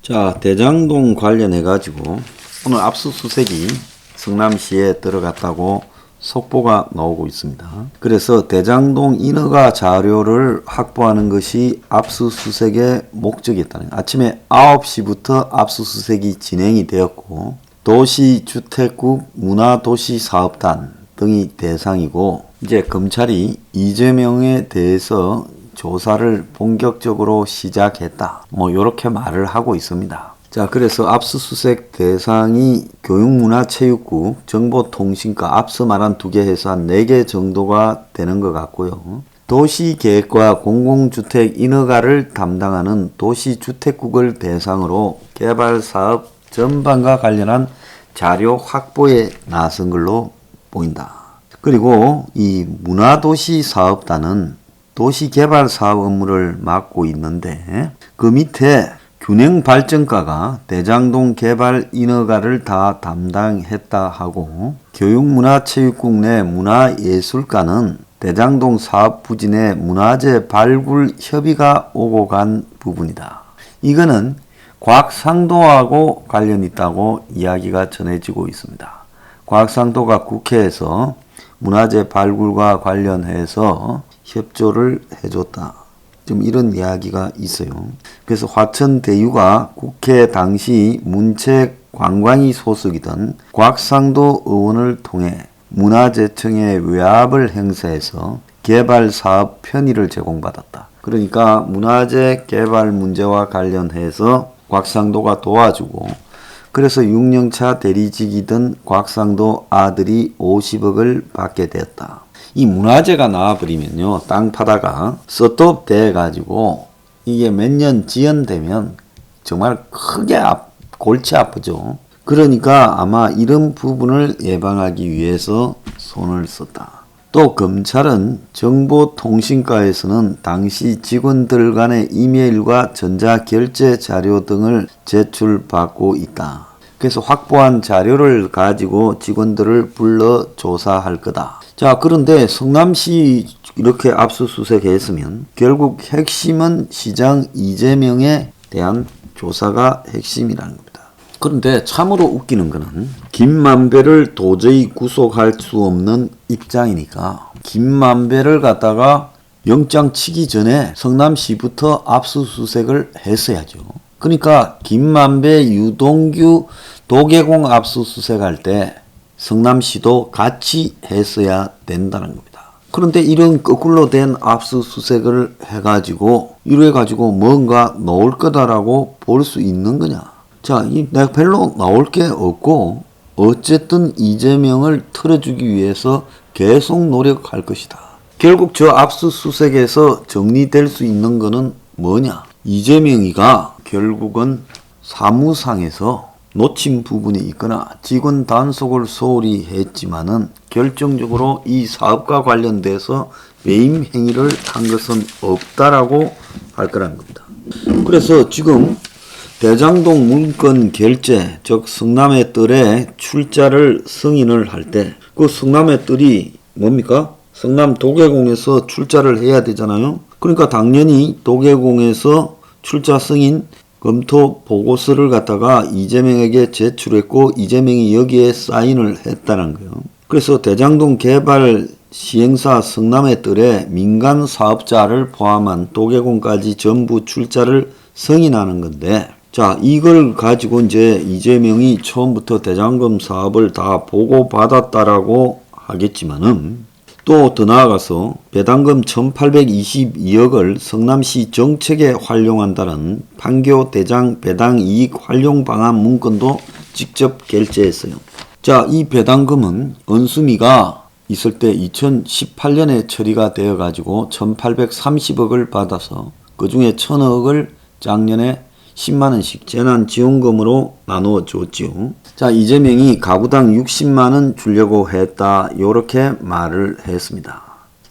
자, 대장동 관련해 가지고 오늘 압수수색이 성남시에 들어갔다고 속보가 나오고 있습니다. 그래서 대장동 인허가 자료를 확보하는 것이 압수수색의 목적이었다는 거예요. 아침에 9시부터 압수수색이 진행이 되었고 도시주택국 문화도시사업단 등이 대상이고 이제 검찰이 이재명에 대해서 조사를 본격적으로 시작했다. 이렇게 말을 하고 있습니다. 자, 그래서 압수수색 대상이 교육문화체육국, 정보통신과 앞서 말한 2개 해서 한 4개 정도가 되는 것 같고요. 도시계획과 공공주택 인허가를 담당하는 도시주택국을 대상으로 개발사업 전반과 관련한 자료 확보에 나선 걸로 보인다. 그리고 이 문화도시사업단은 도시개발사업 업무를 맡고 있는데 그 밑에 균형발전과가 대장동 개발 인허가를 다 담당했다 하고 교육문화체육국 내 문화예술과는 대장동 사업 부진에 문화재 발굴 협의가 오고 간 부분이다. 이거는 곽상도하고 관련 있다고 이야기가 전해지고 있습니다. 곽상도가 국회에서 문화재 발굴과 관련해서 협조를 해줬다. 좀 이런 이야기가 있어요. 그래서 화천대유가 국회 당시 문체관광위 소속이던 곽상도 의원을 통해 문화재청에 외압을 행사해서 개발사업 편의를 제공받았다. 그러니까 문화재 개발 문제와 관련해서 곽상도가 도와주고 그래서 6년차 대리직이던 곽상도 아들이 50억을 받게 되었다. 이 문화재가 나와버리면요, 땅 파다가 썩톱돼 가지고 이게 몇 년 지연되면 정말 크게 골치 아프죠. 그러니까 아마 이런 부분을 예방하기 위해서 손을 썼다. 또 검찰은 정보통신과에서는 당시 직원들 간의 이메일과 전자결제 자료 등을 제출받고 있다. 그래서 확보한 자료를 가지고 직원들을 불러 조사할 거다. 자, 그런데 성남시 이렇게 압수수색했으면 결국 핵심은 시장 이재명에 대한 조사가 핵심이라는 겁니다. 그런데 참으로 웃기는 거는 김만배를 도저히 구속할 수 없는 입장이니까 김만배를 갖다가 영장 치기 전에 성남시부터 압수수색을 했어야죠. 그러니까 김만배, 유동규, 도계공 압수수색할 때 성남시도 같이 했어야 된다는 겁니다. 그런데 이런 거꾸로 된 압수수색을 해가지고 이래가지고 뭔가 나올 거다라고 볼 수 있는 거냐. 자, 내가 별로 나올 게 없고 어쨌든 이재명을 틀어주기 위해서 계속 노력할 것이다. 결국 저 압수수색에서 정리될 수 있는 거는 뭐냐. 이재명이가 결국은 사무상에서 놓친 부분이 있거나 직원 단속을 소홀히 했지만은 결정적으로 이 사업과 관련돼서 배임 행위를 한 것은 없다라고 할 거라는 겁니다. 그래서 지금 대장동 문건 결재, 즉 성남의 뜰에 출자를 승인을 할 때 그 성남의 뜰이 뭡니까? 성남 도계공에서 출자를 해야 되잖아요. 그러니까 당연히 도계공에서 출자 승인 검토 보고서를 갖다가 이재명에게 제출했고 이재명이 여기에 사인을 했다는 거예요. 그래서 대장동 개발 시행사 성남의 뜰에 민간 사업자를 포함한 도계공까지 전부 출자를 승인하는 건데 자, 이걸 가지고 이제 이재명이 처음부터 대장금 사업을 다 보고받았다라고 하겠지만은 또 더 나아가서 배당금 1822억을 성남시 정책에 활용한다는 판교 대장 배당 이익 활용 방안 문건도 직접 결제했어요. 자, 이 배당금은 은수미가 있을 때 2018년에 처리가 되어 가지고 1830억을 받아서 그 중에 1000억을 작년에 10만원씩 재난지원금으로 나누어 줬지요. 자, 이재명이 가구당 60만원 주려고 했다. 요렇게 말을 했습니다.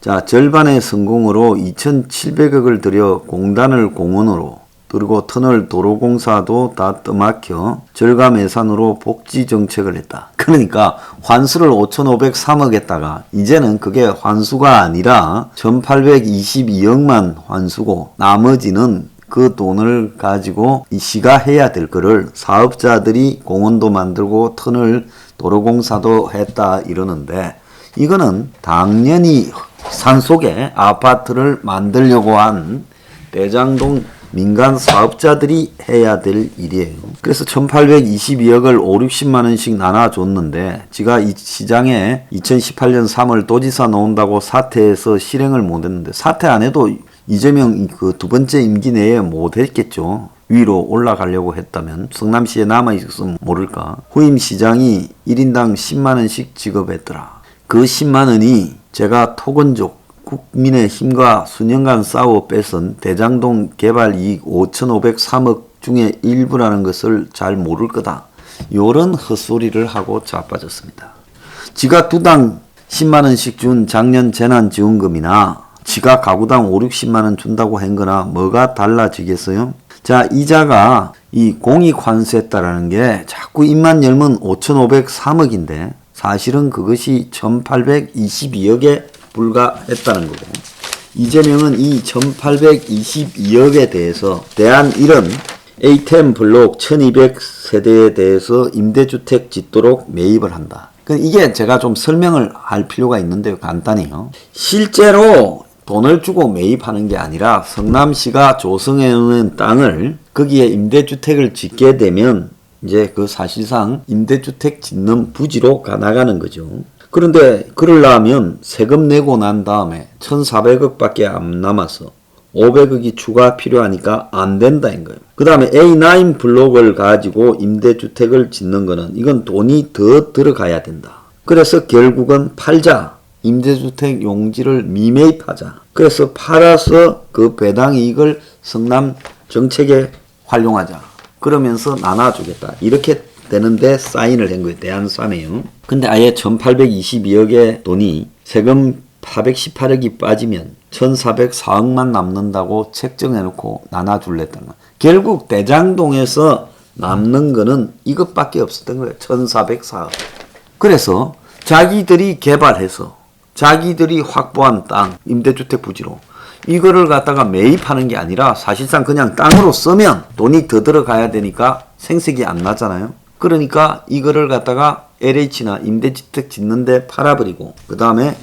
자, 절반의 성공으로 2,700억을 들여 공단을 공원으로 그리고 터널 도로공사도 다 떠막혀 절감 예산으로 복지 정책을 했다. 그러니까 환수를 5,503억 했다가 이제는 그게 환수가 아니라 1,822억만 환수고 나머지는 그 돈을 가지고 이 시가 해야 될 거를 사업자들이 공원도 만들고 터널 도로공사도 했다 이러는데, 이거는 당연히 산속에 아파트를 만들려고 한 대장동 민간 사업자들이 해야 될 일이에요. 그래서 1822억을 5, 60만 원씩 나눠줬는데, 지가 이 시장에 2018년 3월 도지사 놓은다고 사퇴해서 실행을 못했는데, 사퇴 안 해도 이재명 그 두 번째 임기 내에 못했겠죠. 위로 올라가려고 했다면. 성남시에 남아있었으면 모를까. 후임 시장이 1인당 10만 원씩 지급했더라. 그 10만 원이 제가 토건족 국민의힘과 수년간 싸워 뺏은 대장동 개발 이익 5,503억 중에 일부라는 것을 잘 모를 거다. 요런 헛소리를 하고 자빠졌습니다. 지가 두당 10만 원씩 준 작년 재난지원금이나 지가 가구당 5, 60만 원 준다고 한 거나 뭐가 달라지겠어요? 자, 이자가 이 공익환수했다라는 게 자꾸 입만 열면 5,503억인데 사실은 그것이 1,822억에 불과했다는 거고, 이재명은 이 1,822억에 대해서 대한일원 A10 블록 1,200세대에 대해서 임대주택 짓도록 매입을 한다. 이게 제가 좀 설명을 할 필요가 있는데요. 간단히요. 실제로 돈을 주고 매입하는 게 아니라 성남시가 조성해놓은 땅을 거기에 임대주택을 짓게 되면 이제 그 사실상 임대주택 짓는 부지로 나가는 거죠. 그런데 그러려면 세금 내고 난 다음에 1,400억 밖에 안 남아서 500억이 추가 필요하니까 안 된다는 거예요. 그 다음에 A9 블록을 가지고 임대주택을 짓는 거는 이건 돈이 더 들어가야 된다. 그래서 결국은 팔자. 임대주택 용지를 미매입하자. 그래서 팔아서 그 배당 이익을 성남 정책에 활용하자. 그러면서 나눠주겠다. 이렇게 되는데 사인을 한 거예요. 대한쌈에요. 근데 아예 1,822억의 돈이 세금 418억이 빠지면 1,404억만 남는다고 책정해놓고 나눠줄랬다는 거예요. 결국 대장동에서 남는 거는 이것밖에 없었던 거예요. 1,404억. 그래서 자기들이 개발해서 자기들이 확보한 땅, 임대주택 부지로 이거를 갖다가 매입하는 게 아니라 사실상 그냥 땅으로 쓰면 돈이 더 들어가야 되니까 생색이 안 나잖아요. 그러니까 이거를 갖다가 LH나 임대주택 짓는데 팔아버리고 그 다음에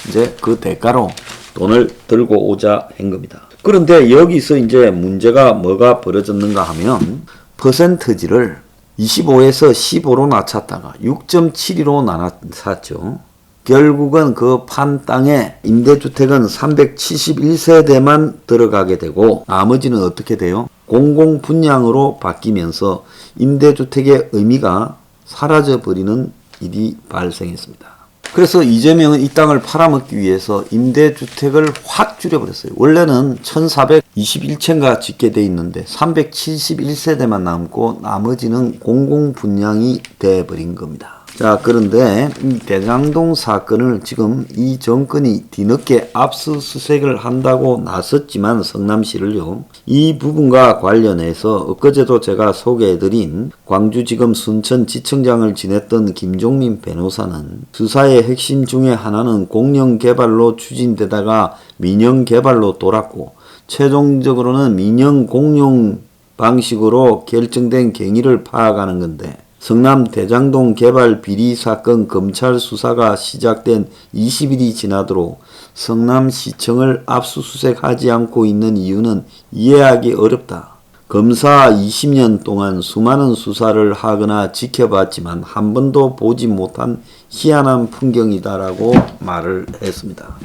이제 그 대가로 돈을 들고 오자 한 겁니다. 그런데 여기서 이제 문제가 뭐가 벌어졌는가 하면 퍼센트지를 25에서 15로 낮췄다가 6.72로 낮췄죠. 결국은 그 판 땅에 임대주택은 371세대만 들어가게 되고 나머지는 어떻게 돼요? 공공분양으로 바뀌면서 임대주택의 의미가 사라져버리는 일이 발생했습니다. 그래서 이재명은 이 땅을 팔아먹기 위해서 임대주택을 확 줄여버렸어요. 원래는 1421채가 짓게 돼 있는데 371세대만 남고 나머지는 공공분양이 돼버린 겁니다. 자, 그런데 이 대장동 사건을 지금 이 정권이 뒤늦게 압수수색을 한다고 나섰지만 성남시를요. 이 부분과 관련해서 엊그제도 제가 소개해드린 광주지검 순천지청장을 지냈던 김종민 변호사는 수사의 핵심 중에 하나는 공영개발로 추진되다가 민영개발로 돌았고 최종적으로는 민영공용 방식으로 결정된 경위를 파악하는 건데 성남 대장동 개발 비리 사건 검찰 수사가 시작된 20일이 지나도록 성남시청을 압수수색하지 않고 있는 이유는 이해하기 어렵다. 검사 20년 동안 수많은 수사를 하거나 지켜봤지만 한 번도 보지 못한 희한한 풍경이다라고 말을 했습니다.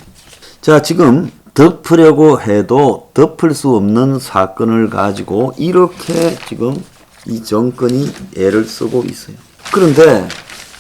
자, 지금 덮으려고 해도 덮을 수 없는 사건을 가지고 이렇게 지금 이 정권이 애를 쓰고 있어요. 그런데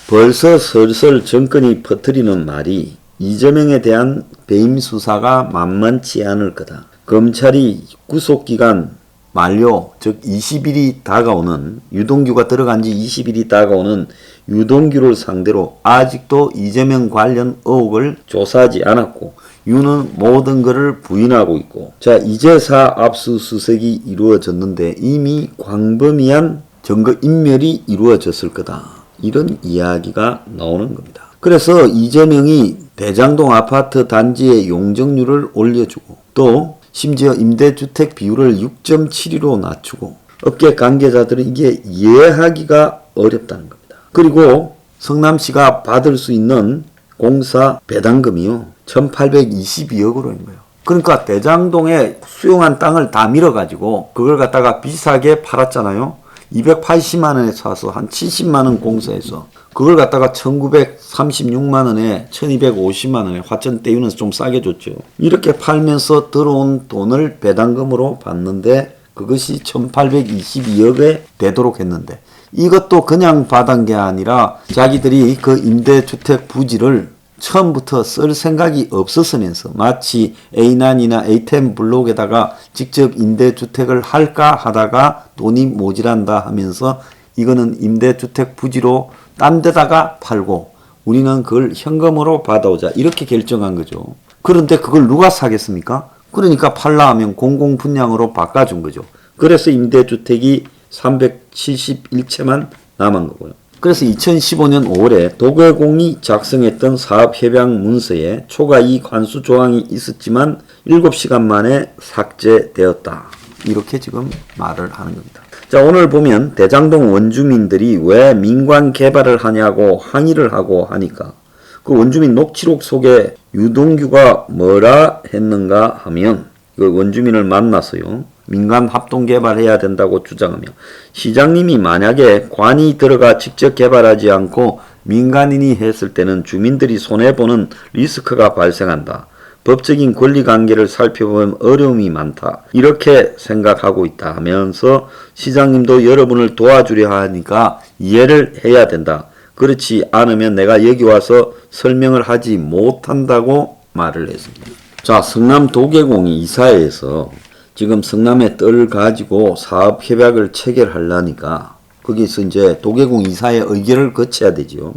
벌써 슬슬 정권이 퍼뜨리는 말이 이재명에 대한 배임 수사가 만만치 않을 거다. 검찰이 구속기간 만료, 즉 20일이 다가오는 유동규가 들어간 지 20일이 다가오는 유동규를 상대로 아직도 이재명 관련 의혹을 조사하지 않았고 유는 모든 것을 부인하고 있고 자 이제사 압수수색이 이루어졌는데 이미 광범위한 증거인멸이 이루어졌을 거다. 이런 이야기가 나오는 겁니다. 그래서 이재명이 대장동 아파트 단지의 용적률을 올려주고 또 심지어 임대주택 비율을 6.72로 낮추고 업계 관계자들은 이게 이해하기가 어렵다는 겁니다. 그리고 성남시가 받을 수 있는 공사 배당금이요 1822억으로인 거예요. 그러니까 대장동에 수용한 땅을 다 밀어가지고 그걸 갖다가 비싸게 팔았잖아요. 280만원에 사서 한 70만원 공사해서 그걸 갖다가 1936만원에 1250만원에 화천 떼우면서 좀 싸게 줬죠. 이렇게 팔면서 들어온 돈을 배당금으로 받는데 그것이 1822억에 되도록 했는데 이것도 그냥 받은 게 아니라 자기들이 그 임대주택 부지를 처음부터 쓸 생각이 없었으면서 마치 A9이나 A10 블록에다가 직접 임대주택을 할까 하다가 돈이 모자란다 하면서 이거는 임대주택 부지로 딴 데다가 팔고 우리는 그걸 현금으로 받아오자 이렇게 결정한 거죠. 그런데 그걸 누가 사겠습니까? 그러니까 팔라 하면 공공분양으로 바꿔준 거죠. 그래서 임대주택이 371채만 남은 거고요. 그래서 2015년 5월에 도계공이 작성했던 사업협약 문서에 초과이익 환수 조항이 있었지만 7시간 만에 삭제되었다. 이렇게 지금 말을 하는 겁니다. 자, 오늘 보면 대장동 원주민들이 왜 민관 개발을 하냐고 항의를 하고 하니까 그 원주민 녹취록 속에 유동규가 뭐라 했는가 하면 그 원주민을 만나서요. 민간 합동 개발해야 된다고 주장하며 시장님이 만약에 관이 들어가 직접 개발하지 않고 민간인이 했을 때는 주민들이 손해보는 리스크가 발생한다. 법적인 권리관계를 살펴보면 어려움이 많다. 이렇게 생각하고 있다 하면서 시장님도 여러분을 도와주려 하니까 이해를 해야 된다. 그렇지 않으면 내가 여기 와서 설명을 하지 못한다고 말을 했습니다. 자, 성남 도계공이 이사회에서 지금 성남의 뜰을 가지고 사업 협약을 체결하려니까 거기서 이제 도계공 이사회 의결을 거쳐야 되죠.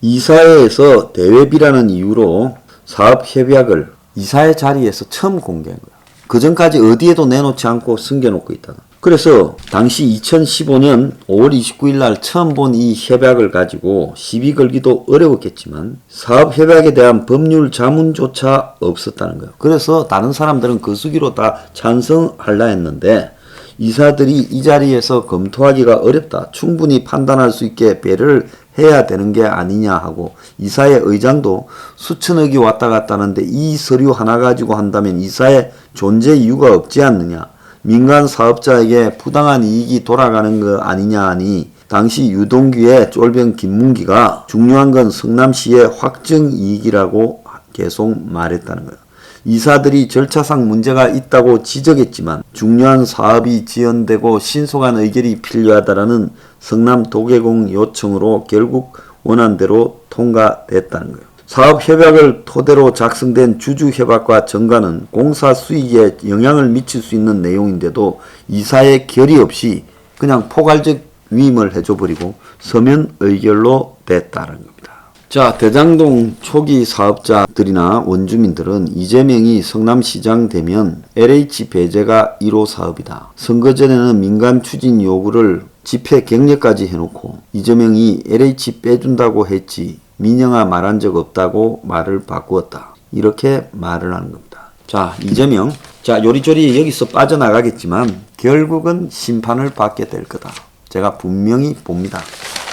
이사회에서 대외비라는 이유로 사업 협약을 이사회 자리에서 처음 공개한 거야. 그 전까지 어디에도 내놓지 않고 숨겨놓고 있다가. 그래서 당시 2015년 5월 29일 날 처음 본 이 협약을 가지고 시비 걸기도 어려웠겠지만 사업 협약에 대한 법률 자문조차 없었다는 거예요. 그래서 다른 사람들은 그 수기로 다 찬성하려 했는데 이사들이 이 자리에서 검토하기가 어렵다. 충분히 판단할 수 있게 배려를 해야 되는 게 아니냐 하고 이사회 의장도 수천억이 왔다 갔다 하는데 이 서류 하나 가지고 한다면 이사회 존재 이유가 없지 않느냐. 민간 사업자에게 부당한 이익이 돌아가는 거 아니냐 하니 당시 유동규의 쫄병 김문기가 중요한 건 성남시의 확정 이익이라고 계속 말했다는 거예요. 이사들이 절차상 문제가 있다고 지적했지만 중요한 사업이 지연되고 신속한 의결이 필요하다라는 성남 도계공 요청으로 결국 원안대로 통과됐다는 거예요. 사업협약을 토대로 작성된 주주협약과 정가는 공사 수익에 영향을 미칠 수 있는 내용인데도 이사의 결의 없이 그냥 포괄적 위임을 해줘버리고 서면 의결로 됐다는 겁니다. 자, 대장동 초기 사업자들이나 원주민들은 이재명이 성남시장 되면 LH 배제가 1호 사업이다. 선거 전에는 민간 추진 요구를 집회 격려까지 해놓고 이재명이 LH 빼준다고 했지 민영아 말한 적 없다고 말을 바꾸었다. 이렇게 말을 하는 겁니다. 자, 이재명. 자, 요리조리 여기서 빠져나가겠지만 결국은 심판을 받게 될 거다. 제가 분명히 봅니다.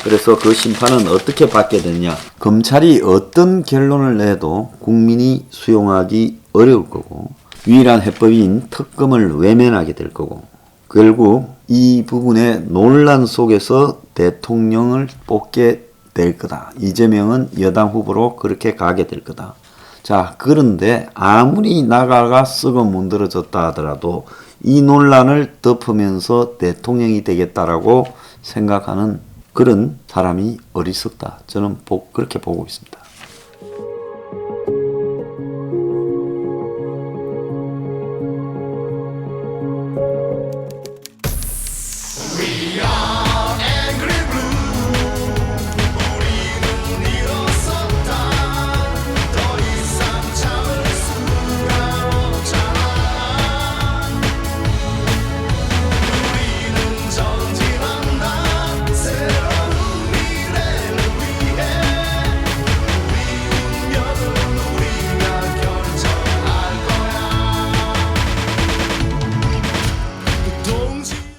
그래서 그 심판은 어떻게 받게 되느냐. 검찰이 어떤 결론을 내도 국민이 수용하기 어려울 거고 유일한 해법인 특검을 외면하게 될 거고 결국 이 부분의 논란 속에서 대통령을 뽑게 될 거다. 이재명은 여당 후보로 그렇게 가게 될 거다. 자, 그런데 아무리 나라가 썩어 문드러졌다 하더라도 이 논란을 덮으면서 대통령이 되겠다라고 생각하는 그런 사람이 어리석다. 저는 그렇게 보고 있습니다. 동지